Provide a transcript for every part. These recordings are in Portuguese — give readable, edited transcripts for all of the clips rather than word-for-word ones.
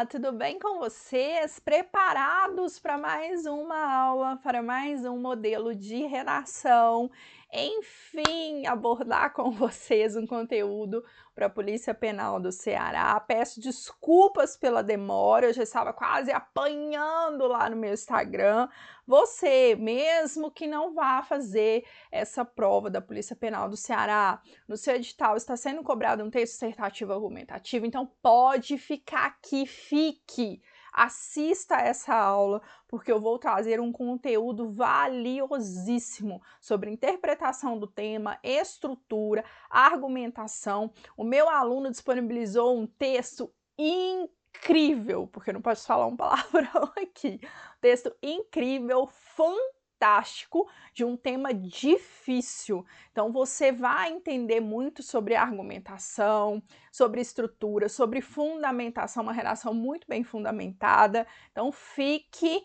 tudo bem com vocês? Preparados para mais uma aula, para mais um modelo de redação? Enfim, abordar com vocês um conteúdo para a Polícia Penal do Ceará. Peço desculpas pela demora, eu já estava quase apanhando lá no meu Instagram. Você, mesmo que não vá fazer essa prova da Polícia Penal do Ceará, no seu edital está sendo cobrado um texto dissertativo argumentativo, então pode ficar aqui, assista essa aula, porque eu vou trazer um conteúdo valiosíssimo sobre interpretação do tema, estrutura, argumentação. O meu aluno disponibilizou um texto incrível, porque eu não posso falar um palavrão aqui, texto incrível, fantástico, de um tema difícil. Então você vai entender muito sobre argumentação, sobre estrutura, sobre fundamentação, uma redação muito bem fundamentada. Então fique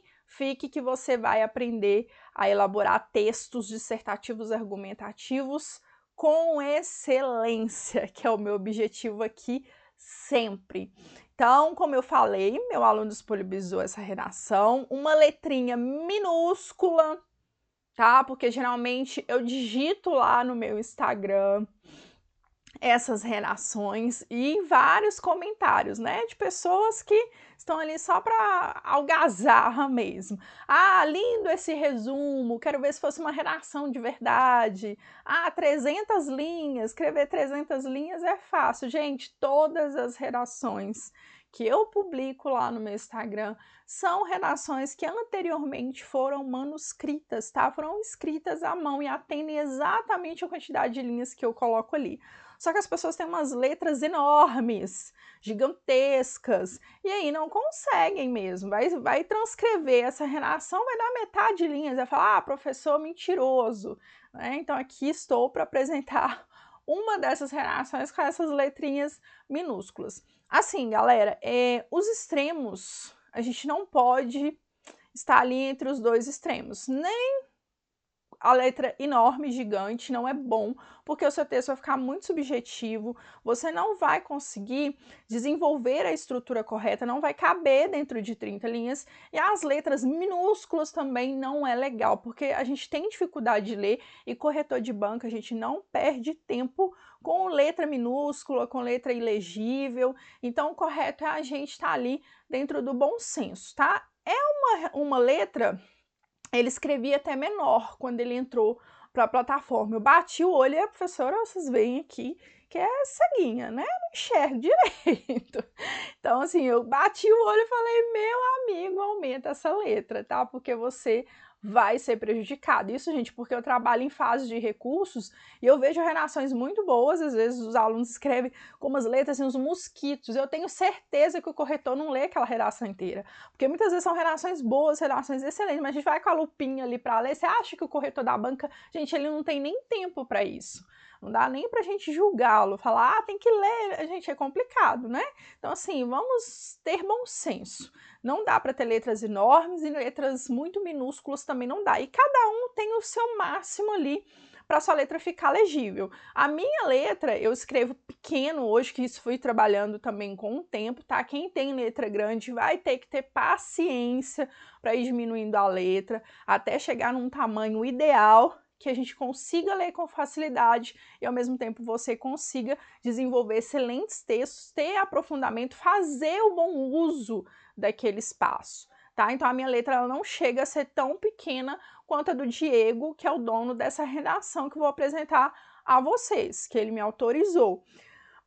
que você vai aprender a elaborar textos dissertativos argumentativos com excelência, que é o meu objetivo aqui sempre. Então, como eu falei, meu aluno disponibilizou essa redação, uma letrinha minúscula, tá? Porque geralmente eu digito lá no meu Instagram essas redações e vários comentários, né, de pessoas que estão ali só para algazarra mesmo. Ah, lindo esse resumo, quero ver se fosse uma redação de verdade. Ah, 300 linhas, escrever 300 linhas é fácil. Gente, todas as redações que eu publico lá no meu Instagram são redações que anteriormente foram manuscritas, tá? Foram escritas à mão e atendem exatamente a quantidade de linhas que eu coloco ali. Só que as pessoas têm umas letras enormes, gigantescas, e aí não conseguem mesmo. Vai transcrever essa redação, vai dar metade de linhas, vai falar, ah, professor mentiroso. Né? Então aqui estou para apresentar uma dessas redações com essas letrinhas minúsculas. Assim, galera, os extremos, a gente não pode estar ali entre os dois extremos, nem a letra enorme, gigante, não é bom, porque o seu texto vai ficar muito subjetivo, você não vai conseguir desenvolver a estrutura correta, não vai caber dentro de 30 linhas, e as letras minúsculas também não é legal, porque a gente tem dificuldade de ler, e corretor de banca, a gente não perde tempo com letra minúscula, com letra ilegível, então o correto é a gente estar ali dentro do bom senso, tá? É uma letra. Ele escrevia até menor quando ele entrou para a plataforma. Eu bati o olho e a professora, vocês veem aqui, que é ceguinha, né? Não enxerga direito. Então, assim, eu bati o olho e falei, meu amigo, aumenta essa letra, tá? Porque você vai ser prejudicado. Isso, gente, porque eu trabalho em fase de recursos e eu vejo redações muito boas, às vezes os alunos escrevem com umas letras assim, uns mosquitos. Eu tenho certeza que o corretor não lê aquela redação inteira, porque muitas vezes são redações boas, redações excelentes, mas a gente vai com a lupinha ali para ler, você acha que o corretor da banca, gente, ele não tem nem tempo para isso. Não dá nem pra gente julgá-lo, falar, ah, tem que ler, gente, é complicado, né? Então, assim, vamos ter bom senso. Não dá para ter letras enormes e letras muito minúsculas também não dá. E cada um tem o seu máximo ali para sua letra ficar legível. A minha letra, eu escrevo pequeno hoje, que isso fui trabalhando também com o tempo, tá? Quem tem letra grande vai ter que ter paciência para ir diminuindo a letra até chegar num tamanho ideal que a gente consiga ler com facilidade e ao mesmo tempo você consiga desenvolver excelentes textos, ter aprofundamento, fazer o bom uso daquele espaço, tá? Então a minha letra ela não chega a ser tão pequena quanto a do Diego, que é o dono dessa redação que eu vou apresentar a vocês, que ele me autorizou.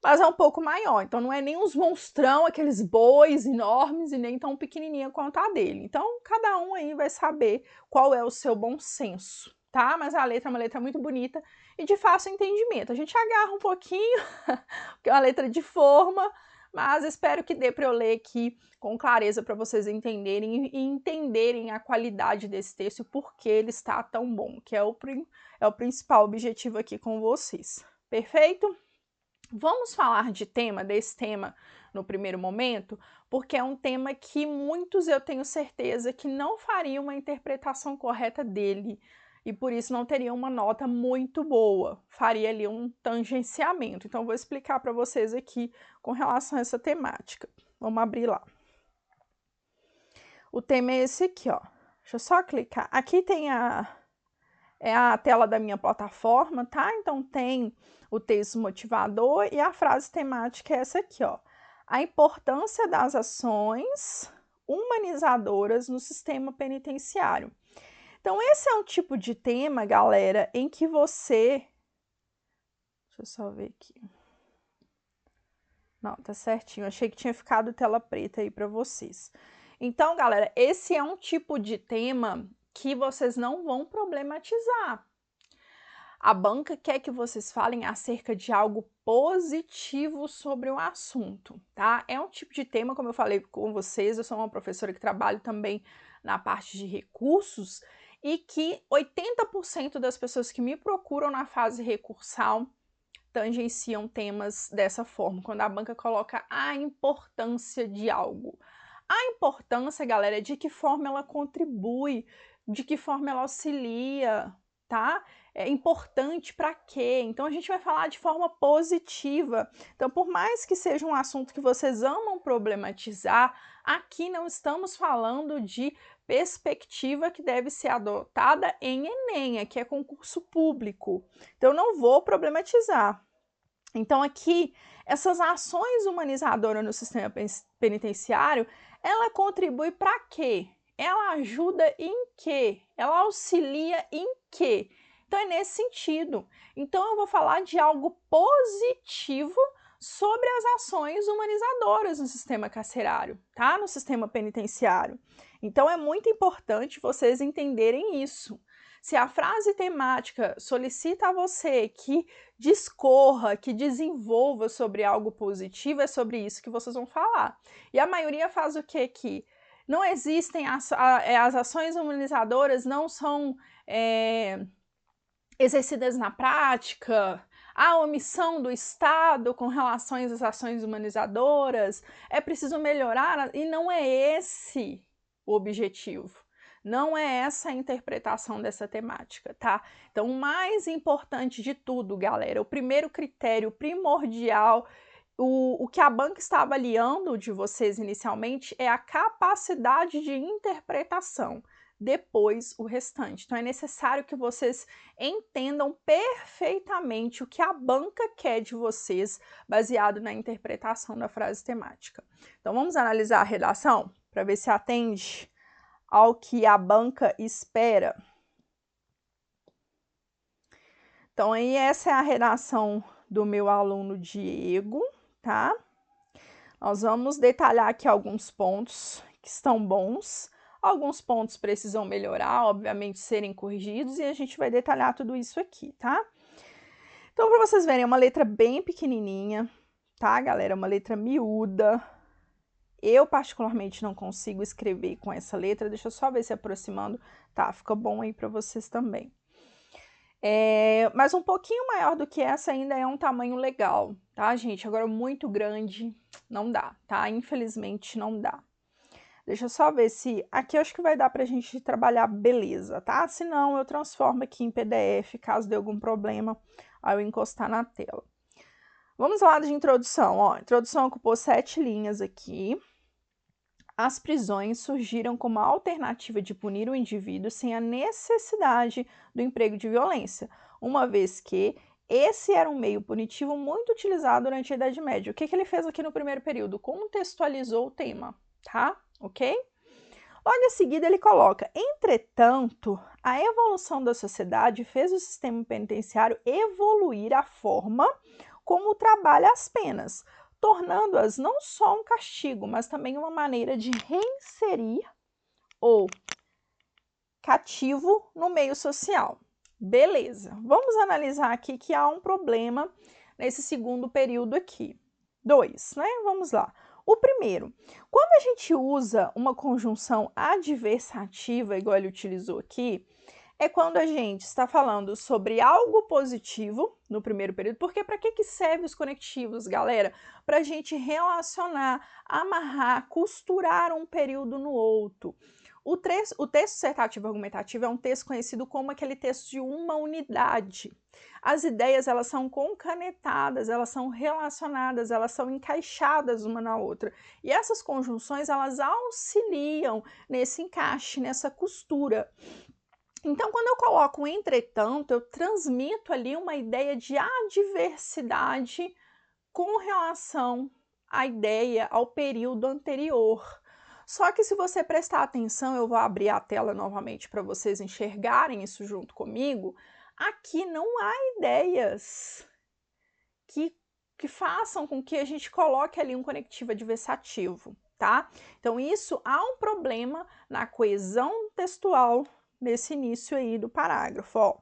Mas é um pouco maior, então não é nem uns monstrão, aqueles bois enormes e nem tão pequenininha quanto a dele. Então cada um aí vai saber qual é o seu bom senso, tá? Mas a letra é uma letra muito bonita e de fácil entendimento. A gente agarra um pouquinho, porque é uma letra de forma, mas espero que dê para eu ler aqui com clareza para vocês entenderem e entenderem a qualidade desse texto e por que ele está tão bom, que é o principal objetivo aqui com vocês. Perfeito? Vamos falar desse tema no primeiro momento, porque é um tema que muitos eu tenho certeza que não fariam uma interpretação correta dele e por isso não teriam uma nota muito boa, faria ali um tangenciamento. Então vou explicar para vocês aqui com relação a essa temática. Vamos abrir lá. O tema é esse aqui, ó. Deixa eu só clicar. Aqui tem a tela da minha plataforma, tá? Então tem o texto motivador e a frase temática é essa aqui, ó. A importância das ações humanizadoras no sistema penitenciário. Então, esse é um tipo de tema, galera, em que você... Deixa eu só ver aqui. Não, tá certinho. Achei que tinha ficado tela preta aí para vocês. Então, galera, esse é um tipo de tema que vocês não vão problematizar. A banca quer que vocês falem acerca de algo positivo sobre o assunto, tá? É um tipo de tema, como eu falei com vocês, eu sou uma professora que trabalho também na parte de recursos e que 80% das pessoas que me procuram na fase recursal tangenciam temas dessa forma, quando a banca coloca a importância de algo. A importância, galera, é de que forma ela contribui, de que forma ela auxilia, tá? É importante para quê? Então a gente vai falar de forma positiva. Então, por mais que seja um assunto que vocês amam problematizar, aqui não estamos falando de perspectiva que deve ser adotada em Enem, que é concurso público. Então, eu não vou problematizar. Então, aqui, essas ações humanizadoras no sistema penitenciário, ela contribui para quê? Ela ajuda em quê? Ela auxilia em quê? Então, é nesse sentido. Então, eu vou falar de algo positivo sobre as ações humanizadoras no sistema carcerário, tá? No sistema penitenciário. Então, é muito importante vocês entenderem isso. Se a frase temática solicita a você que discorra, que desenvolva sobre algo positivo, é sobre isso que vocês vão falar. E a maioria faz o que aqui? Não existem as ações humanizadoras, não são exercidas na prática, a omissão do Estado com relação às ações humanizadoras, é preciso melhorar, e não é esse o objetivo. Não é essa a interpretação dessa temática, tá? Então, o mais importante de tudo, galera, o primeiro critério primordial, o que a banca está avaliando de vocês inicialmente é a capacidade de interpretação. Depois, o restante. Então, é necessário que vocês entendam perfeitamente o que a banca quer de vocês, baseado na interpretação da frase temática. Então, vamos analisar a redação para ver se atende ao que a banca espera. Então, aí essa é a redação do meu aluno Diego, tá? Nós vamos detalhar aqui alguns pontos que estão bons, alguns pontos precisam melhorar, obviamente serem corrigidos, e a gente vai detalhar tudo isso aqui, tá? Então, para vocês verem, é uma letra bem pequenininha, tá, galera? Uma letra miúda. Eu, particularmente, não consigo escrever com essa letra. Deixa eu só ver se aproximando. Tá, fica bom aí para vocês também. Mas um pouquinho maior do que essa ainda é um tamanho legal, tá, gente? Agora, muito grande, não dá, tá? Infelizmente, não dá. Deixa eu só ver se... Aqui eu acho que vai dar pra gente trabalhar beleza, tá? Se não, eu transformo aqui em PDF, caso dê algum problema, aí eu encostar na tela. Vamos lá de introdução, ó. A introdução ocupou 7 linhas aqui. As prisões surgiram como alternativa de punir o indivíduo sem a necessidade do emprego de violência, uma vez que esse era um meio punitivo muito utilizado durante a Idade Média. O que ele fez aqui no primeiro período? Contextualizou o tema, tá? Ok? Logo em seguida ele coloca, entretanto, a evolução da sociedade fez o sistema penitenciário evoluir a forma como trabalha as penas, tornando-as não só um castigo, mas também uma maneira de reinserir o cativo no meio social. Beleza, vamos analisar aqui que há um problema nesse segundo período aqui. 2, né? Vamos lá. O primeiro, quando a gente usa uma conjunção adversativa, igual ele utilizou aqui, é quando a gente está falando sobre algo positivo no primeiro período, porque para que serve os conectivos, galera? Para a gente relacionar, amarrar, costurar um período no outro. O texto dissertativo argumentativo é um texto conhecido como aquele texto de uma unidade. As ideias, elas são concanetadas, elas são relacionadas, elas são encaixadas uma na outra. E essas conjunções, elas auxiliam nesse encaixe, nessa costura. Então, quando eu coloco um entretanto, eu transmito ali uma ideia de adversidade com relação à ideia, ao período anterior. Só que se você prestar atenção, eu vou abrir a tela novamente para vocês enxergarem isso junto comigo, aqui não há ideias que façam com que a gente coloque ali um conectivo adversativo, tá? Então isso há um problema na coesão textual nesse início aí do parágrafo, ó.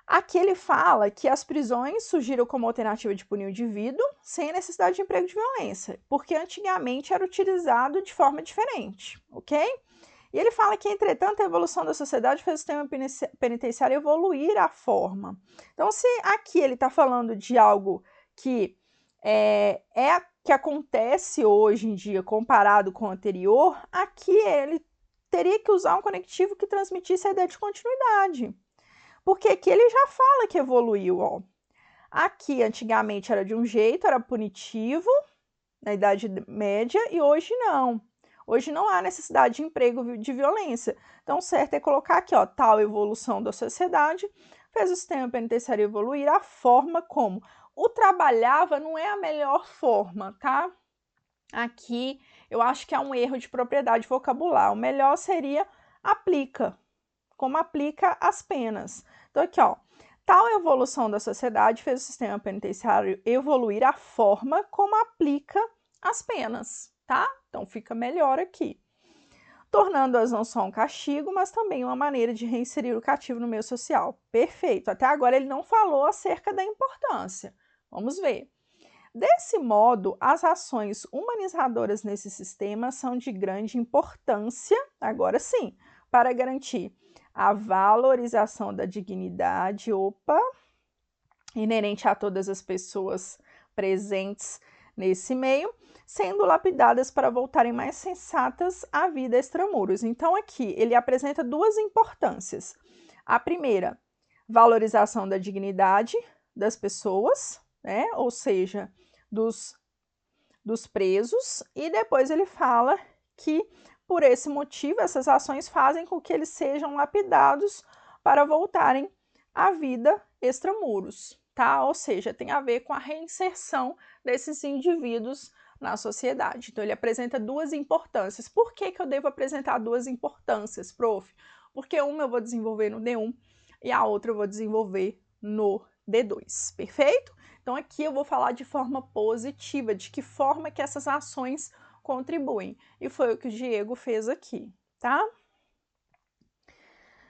Aqui ele fala que as prisões surgiram como alternativa de punir o indivíduo sem necessidade de emprego de violência, porque antigamente era utilizado de forma diferente, ok? E ele fala que, entretanto, a evolução da sociedade fez o sistema penitenciário evoluir a forma. Então, se aqui ele está falando de algo que que acontece hoje em dia comparado com o anterior, aqui ele teria que usar um conectivo que transmitisse a ideia de continuidade. Porque aqui ele já fala que evoluiu, ó. Aqui, antigamente, era de um jeito, era punitivo, na Idade Média, e hoje não. Hoje não há necessidade de emprego de violência. Então, o certo é colocar aqui, ó, tal evolução da sociedade fez o sistema penitenciário evoluir, a forma como. O trabalhava não é a melhor forma, tá? Aqui, eu acho que há um erro de propriedade vocabular. O melhor seria aplica, como aplica as penas. Então, aqui, ó, tal evolução da sociedade fez o sistema penitenciário evoluir a forma como aplica as penas, tá? Então, fica melhor aqui. Tornando-as não só um castigo, mas também uma maneira de reinserir o cativo no meio social. Perfeito. Até agora ele não falou acerca da importância. Vamos ver. Desse modo, as ações humanizadoras nesse sistema são de grande importância, agora sim, para garantir a valorização da dignidade, inerente a todas as pessoas presentes nesse meio, sendo lapidadas para voltarem mais sensatas à vida extramuros. Então, aqui ele apresenta duas importâncias. A primeira, valorização da dignidade das pessoas, né? Ou seja, dos presos, e depois ele fala que, por esse motivo, essas ações fazem com que eles sejam lapidados para voltarem à vida extramuros, tá? Ou seja, tem a ver com a reinserção desses indivíduos na sociedade. Então, ele apresenta duas importâncias. Por que eu devo apresentar duas importâncias, prof? Porque uma eu vou desenvolver no D1 e a outra eu vou desenvolver no D2, perfeito? Então, aqui eu vou falar de forma positiva, de que forma que essas ações contribuem. E foi o que o Diego fez aqui, tá?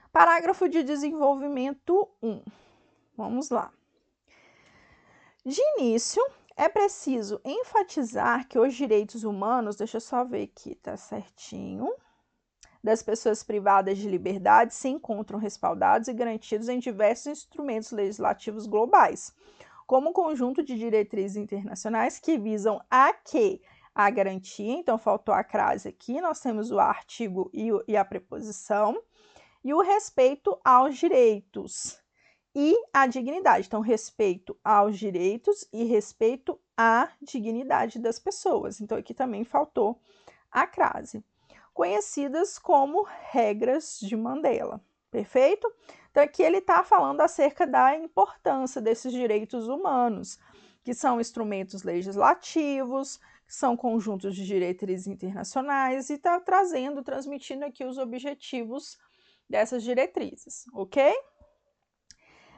Parágrafo de desenvolvimento 1. Vamos lá. De início, é preciso enfatizar que os direitos humanos, deixa eu só ver aqui, tá certinho, das pessoas privadas de liberdade se encontram respaldados e garantidos em diversos instrumentos legislativos globais, como um conjunto de diretrizes internacionais que visam a garantia, então faltou a crase aqui, nós temos o artigo e a preposição, e o respeito aos direitos e a dignidade. Então, respeito aos direitos e respeito à dignidade das pessoas. Então, aqui também faltou a crase. Conhecidas como regras de Mandela. Perfeito? Então, aqui ele está falando acerca da importância desses direitos humanos, que são instrumentos legislativos, que são conjuntos de diretrizes internacionais, e está transmitindo aqui os objetivos dessas diretrizes, ok?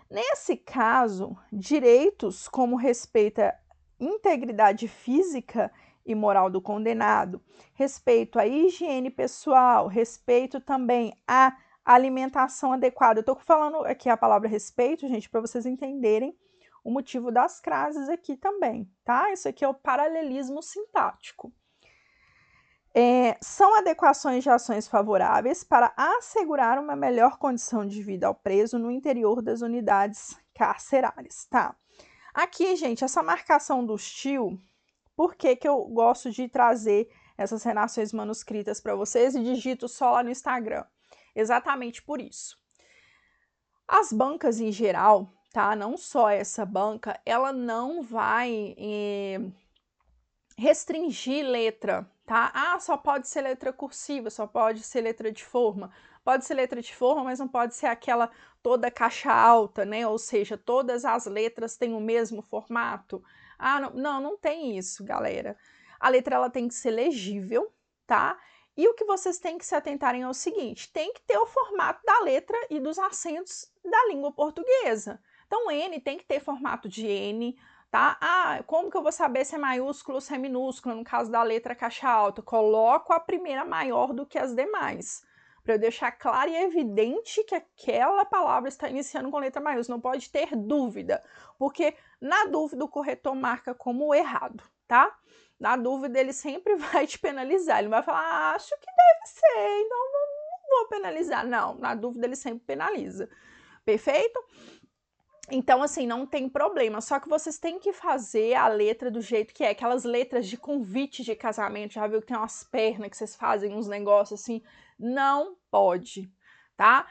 Nesse caso, direitos como respeito à integridade física e moral do condenado, respeito à higiene pessoal, respeito também à alimentação adequada. Eu estou falando aqui a palavra respeito, gente, para vocês entenderem o motivo das crases aqui também, tá? Isso aqui é o paralelismo sintático. São adequações de ações favoráveis para assegurar uma melhor condição de vida ao preso no interior das unidades carcerárias, tá? Aqui, gente, essa marcação do hostil, por que eu gosto de trazer essas redações manuscritas para vocês e digito só lá no Instagram. Exatamente por isso. As bancas em geral, tá? Não só essa banca, ela não vai restringir letra, tá? Ah, só pode ser letra cursiva, só pode ser letra de forma. Pode ser letra de forma, mas não pode ser aquela toda caixa alta, né? Ou seja, todas as letras têm o mesmo formato. Ah, não tem isso, galera. A letra ela tem que ser legível, tá? E o que vocês têm que se atentarem é o seguinte, tem que ter o formato da letra e dos acentos da língua portuguesa. Então, N tem que ter formato de N, tá? Ah, como que eu vou saber se é maiúsculo ou se é minúsculo? No caso da letra caixa alta, coloco a primeira maior do que as demais, para eu deixar claro e evidente que aquela palavra está iniciando com letra maiúscula, não pode ter dúvida, porque na dúvida o corretor marca como errado, tá? Na dúvida ele sempre vai te penalizar, ele vai falar, acho que deve ser, então não vou penalizar. Não, na dúvida ele sempre penaliza, perfeito? Então, assim, não tem problema, só que vocês têm que fazer a letra do jeito que é, aquelas letras de convite de casamento, já viu que tem umas pernas que vocês fazem uns negócios assim? Não pode, tá?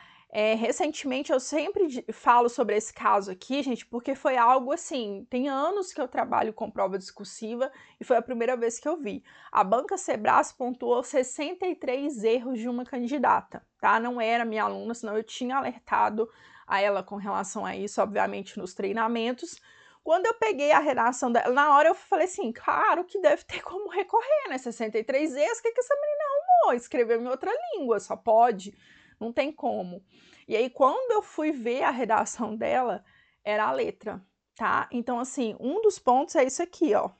Recentemente eu sempre falo sobre esse caso aqui, gente, porque foi algo assim, tem anos que eu trabalho com prova discursiva e foi a primeira vez que eu vi. A banca Sebras pontuou 63 erros de uma candidata, tá? Não era minha aluna, senão eu tinha alertado a ela com relação a isso, obviamente, nos treinamentos. Quando eu peguei a redação dela, na hora eu falei assim, claro que deve ter como recorrer, né? 63 erros, o que essa menina arrumou? Escreveu em outra língua, só pode, não tem como. E aí, quando eu fui ver a redação dela, era a letra, tá? Então, assim, um dos pontos é isso aqui, ó.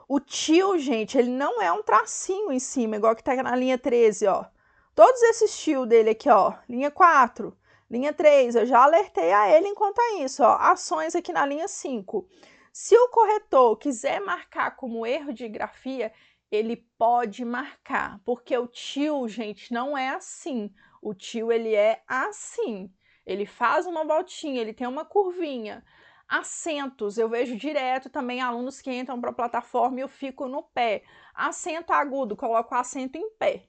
O tio, gente, ele não é um tracinho em cima, igual que tá na linha 13, ó. Todos esses tio dele aqui, ó, linha 4, linha 3, eu já alertei a ele enquanto a isso, ó, ações aqui na linha 5. Se o corretor quiser marcar como erro de grafia, ele pode marcar, porque o tio, gente, não é assim. O tio, ele é assim. Ele faz uma voltinha, ele tem uma curvinha. Acentos, eu vejo direto também alunos que entram para a plataforma e eu fico no pé. Acento agudo, coloco o acento em pé.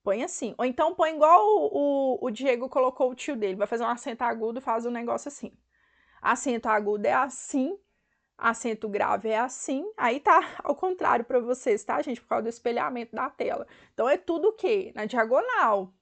Põe assim. Ou então põe igual o Diego colocou o tio dele. Vai fazer um acento agudo, faz um negócio assim. Acento agudo é assim, acento grave é assim. Aí tá ao contrário para vocês, tá, gente? Por causa do espelhamento da tela. Então é tudo o quê? Na diagonal.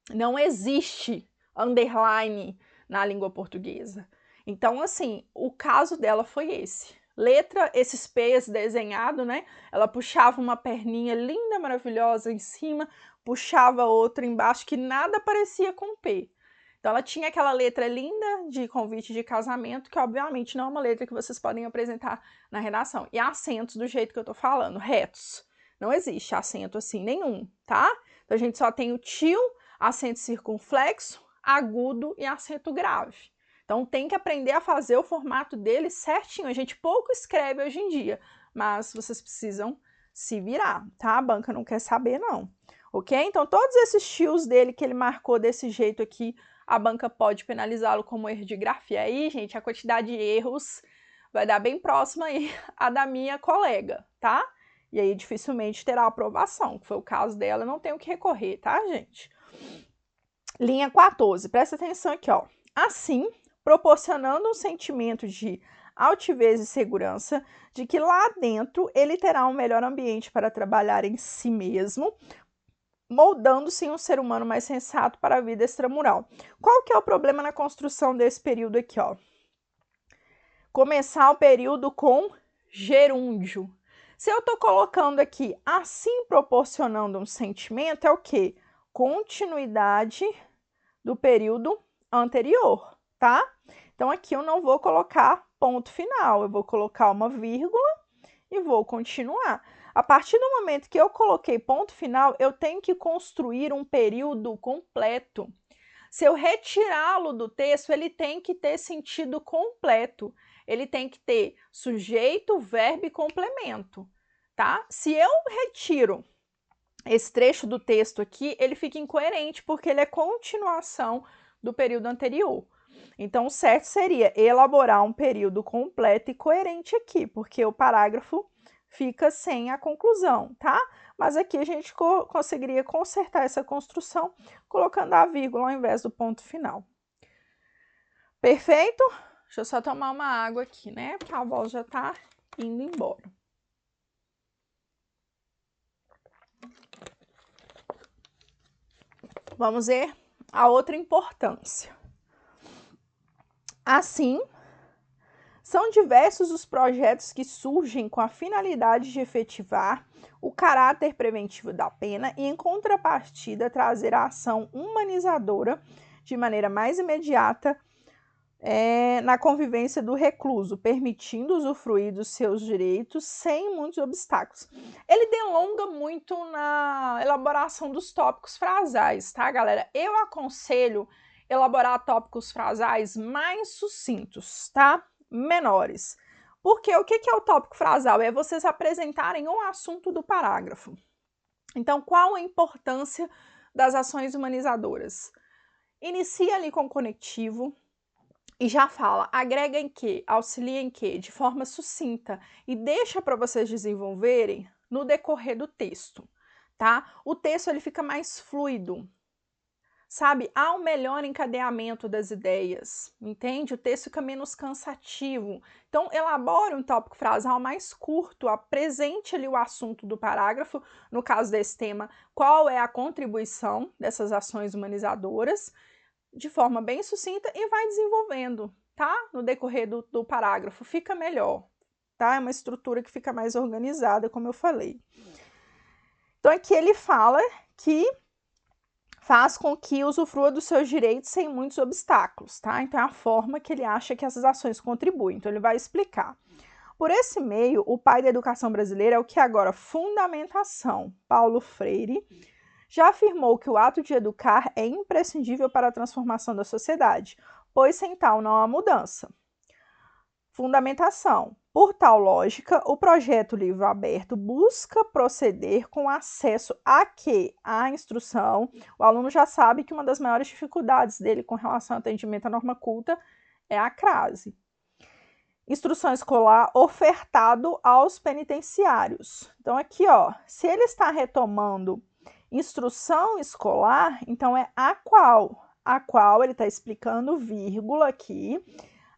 Não existe underline na língua portuguesa. Então, assim, o caso dela foi esse. Letra, esses P's desenhado, né? Ela puxava uma perninha linda, maravilhosa em cima, puxava outra embaixo que nada parecia com P. Então, ela tinha aquela letra linda de convite de casamento, que obviamente não é uma letra que vocês podem apresentar na redação. E acentos do jeito que eu tô falando, retos. Não existe acento assim nenhum, tá? Então, a gente só tem o tio, acento circunflexo, agudo e acento grave. Então tem que aprender a fazer o formato dele certinho. A gente pouco escreve hoje em dia, mas vocês precisam se virar, tá? A banca não quer saber, não. Ok? Então todos esses tios dele que ele marcou desse jeito aqui, a banca pode penalizá-lo como erro de grafia. Aí, gente, a quantidade de erros vai dar bem próxima aí a da minha colega, tá? E aí dificilmente terá aprovação, que foi o caso dela, não tem o que recorrer, tá, gente? Linha 14, presta atenção aqui, ó. Assim, proporcionando um sentimento de altivez e segurança, de que lá dentro ele terá um melhor ambiente para trabalhar em si mesmo, moldando-se em um ser humano mais sensato para a vida extramural. Qual que é o problema na construção desse período aqui, ó? Começar o período com gerúndio. Se eu tô colocando aqui assim proporcionando um sentimento, é o quê? Continuidade do período anterior, tá? Então, aqui eu não vou colocar ponto final, eu vou colocar uma vírgula e vou continuar. A partir do momento que eu coloquei ponto final, eu tenho que construir um período completo. Se eu retirá-lo do texto, ele tem que ter sentido completo. Ele tem que ter sujeito, verbo e complemento, tá? Se eu retiro esse trecho do texto aqui, ele fica incoerente, porque ele é continuação do período anterior. Então, o certo seria elaborar um período completo e coerente aqui, porque o parágrafo fica sem a conclusão, tá? Mas aqui a gente conseguiria consertar essa construção colocando a vírgula ao invés do ponto final. Perfeito? Deixa eu só tomar uma água aqui, né? Porque a voz já tá indo embora. Vamos ver a outra importância. Assim, são diversos os projetos que surgem com a finalidade de efetivar o caráter preventivo da pena e, em contrapartida, trazer a ação humanizadora de maneira mais imediata na convivência do recluso, permitindo usufruir dos seus direitos sem muitos obstáculos. Ele delonga muito na elaboração dos tópicos frasais, tá, galera? Eu aconselho elaborar tópicos frasais mais sucintos, tá? Menores. Porque o que é o tópico frasal? É vocês apresentarem o assunto do parágrafo. Então, qual a importância das ações humanizadoras? Inicia ali com o conectivo, e já fala, agrega em que, auxilia em que, de forma sucinta, e deixa para vocês desenvolverem no decorrer do texto, tá? O texto ele fica mais fluido, sabe? Há um melhor encadeamento das ideias, entende? O texto fica menos cansativo. Então, elabore um tópico frasal mais curto, apresente ali o assunto do parágrafo, no caso desse tema, qual é a contribuição dessas ações humanizadoras, de forma bem sucinta e vai desenvolvendo, tá? No decorrer do parágrafo, fica melhor, tá? É uma estrutura que fica mais organizada, como eu falei. Então, aqui ele fala que faz com que usufrua dos seus direitos sem muitos obstáculos, tá? Então, é a forma que ele acha que essas ações contribuem. Então, ele vai explicar. Por esse meio, o pai da educação brasileira é o que agora? Fundamentação. Paulo Freire já afirmou que o ato de educar é imprescindível para a transformação da sociedade, pois sem tal não há mudança. Fundamentação. Por tal lógica, o projeto Livro Aberto busca proceder com acesso a quê? À instrução. O aluno já sabe que uma das maiores dificuldades dele com relação ao atendimento à norma culta é a crase. Instrução escolar ofertado aos penitenciários. Então, aqui, ó, se ele está retomando instrução escolar, então é a qual ele está explicando, vírgula aqui,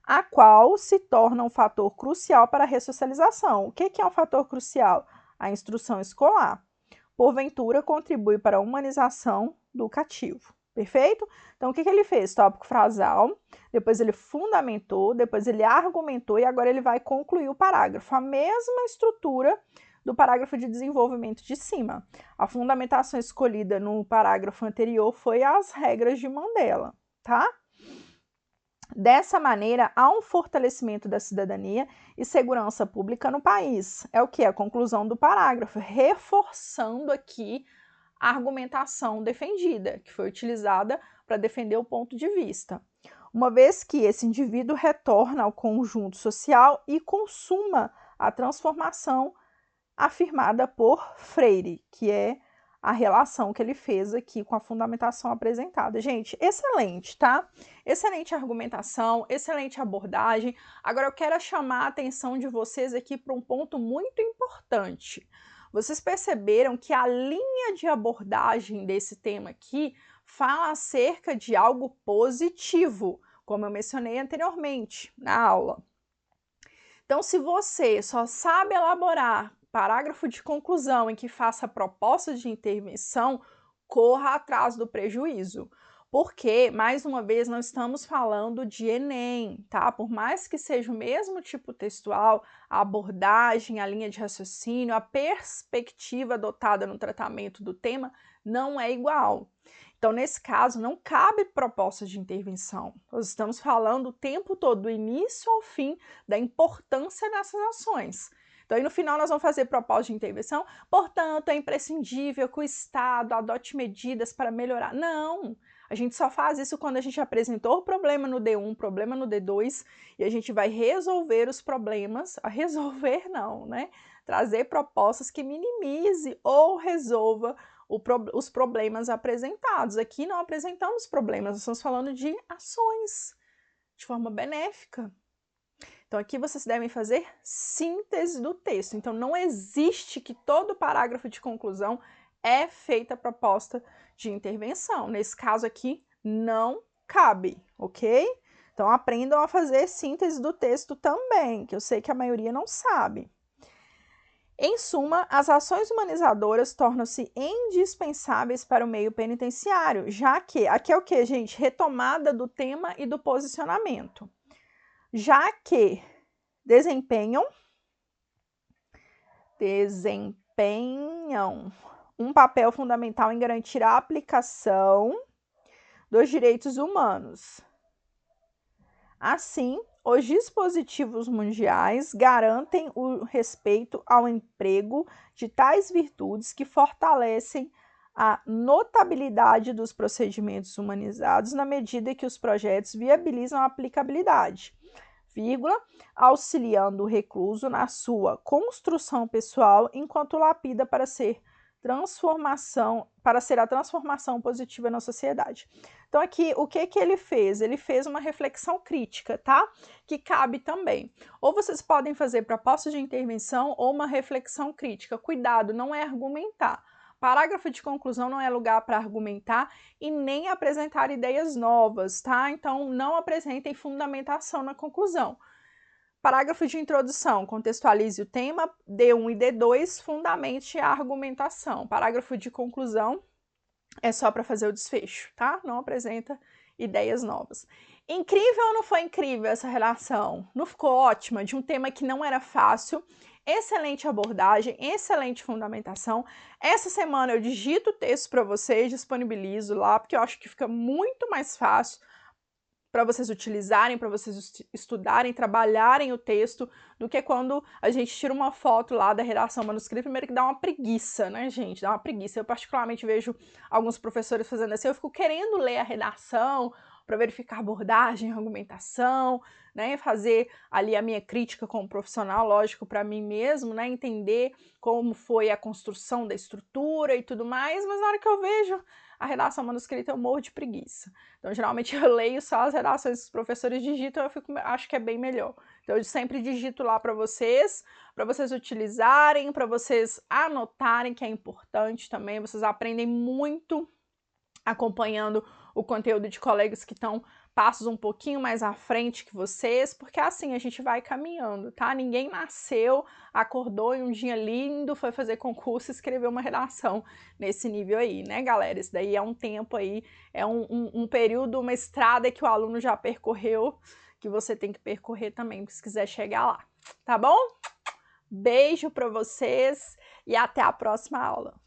a qual se torna um fator crucial para a ressocialização. O que é um fator crucial? A instrução escolar. Porventura, contribui para a humanização do cativo. Perfeito? Então, o que ele fez? Tópico frasal, depois ele fundamentou, depois ele argumentou e agora ele vai concluir o parágrafo. A mesma estrutura do parágrafo de desenvolvimento de cima. A fundamentação escolhida no parágrafo anterior foi as regras de Mandela, tá? Dessa maneira, há um fortalecimento da cidadania e segurança pública no país. É o que? A conclusão do parágrafo, reforçando aqui a argumentação defendida, que foi utilizada para defender o ponto de vista. Uma vez que esse indivíduo retorna ao conjunto social e consuma a transformação afirmada por Freire, que é a relação que ele fez aqui com a fundamentação apresentada. Gente, excelente, tá? Excelente argumentação, excelente abordagem. Agora eu quero chamar a atenção de vocês aqui para um ponto muito importante. Vocês perceberam que a linha de abordagem desse tema aqui fala acerca de algo positivo, como eu mencionei anteriormente na aula. Então, se você só sabe elaborar parágrafo de conclusão em que faça propostas de intervenção, corra atrás do prejuízo. Porque, mais uma vez, não estamos falando de Enem, tá? Por mais que seja o mesmo tipo textual, a abordagem, a linha de raciocínio, a perspectiva adotada no tratamento do tema não é igual. Então, nesse caso, não cabe propostas de intervenção. Nós estamos falando o tempo todo, do início ao fim, da importância dessas ações. Então, aí no final nós vamos fazer proposta de intervenção, portanto, é imprescindível que o Estado adote medidas para melhorar. Não! A gente só faz isso quando a gente apresentou o problema no D1, problema no D2, e a gente vai resolver os problemas, resolver não, né? Trazer propostas que minimize ou resolva os problemas apresentados. Aqui não apresentamos problemas, nós estamos falando de ações de forma benéfica. Então, aqui vocês devem fazer síntese do texto. Então, não existe que todo parágrafo de conclusão é feita a proposta de intervenção. Nesse caso aqui, não cabe, ok? Então, aprendam a fazer síntese do texto também, que eu sei que a maioria não sabe. Em suma, as ações humanizadoras tornam-se indispensáveis para o meio penitenciário, já que, aqui é o que, gente? Retomada do tema e do posicionamento. Já que desempenham um papel fundamental em garantir a aplicação dos direitos humanos. Assim, os dispositivos mundiais garantem o respeito ao emprego de tais virtudes que fortalecem a notabilidade dos procedimentos humanizados na medida que os projetos viabilizam a aplicabilidade, auxiliando o recluso na sua construção pessoal enquanto lapida para ser a transformação positiva na sociedade. Então, aqui, o que ele fez? Ele fez uma reflexão crítica, tá? Que cabe também. Ou vocês podem fazer proposta de intervenção ou uma reflexão crítica. Cuidado, não é argumentar. Parágrafo de conclusão não é lugar para argumentar e nem apresentar ideias novas, tá? Então, não apresentem fundamentação na conclusão. Parágrafo de introdução, contextualize o tema, D1 e D2, fundamente a argumentação. Parágrafo de conclusão é só para fazer o desfecho, tá? Não apresenta ideias novas. Incrível ou não foi incrível essa relação? Não ficou ótima? De um tema que não era fácil, excelente abordagem, excelente fundamentação. Essa semana eu digito o texto para vocês, disponibilizo lá, porque eu acho que fica muito mais fácil para vocês utilizarem, para vocês estudarem, trabalharem o texto, do que quando a gente tira uma foto lá da redação manuscrita, primeiro que dá uma preguiça, né, gente? Dá uma preguiça. Eu particularmente vejo alguns professores fazendo assim, eu fico querendo ler a redação para verificar a abordagem, a argumentação, né, fazer ali a minha crítica como profissional, lógico, para mim mesmo, né, entender como foi a construção da estrutura e tudo mais, mas na hora que eu vejo a redação manuscrita eu morro de preguiça. Então, geralmente eu leio só as redações que os professores digitam, acho que é bem melhor. Então, eu sempre digito lá para vocês utilizarem, para vocês anotarem, que é importante também. Vocês aprendem muito acompanhando o conteúdo de colegas que estão passos um pouquinho mais à frente que vocês, porque assim a gente vai caminhando, tá? Ninguém nasceu, acordou e um dia lindo foi fazer concurso e escreveu uma redação nesse nível aí, né, galera? Isso daí é um tempo aí, é um período, uma estrada que o aluno já percorreu, que você tem que percorrer também, se quiser chegar lá, tá bom? Beijo para vocês e até a próxima aula.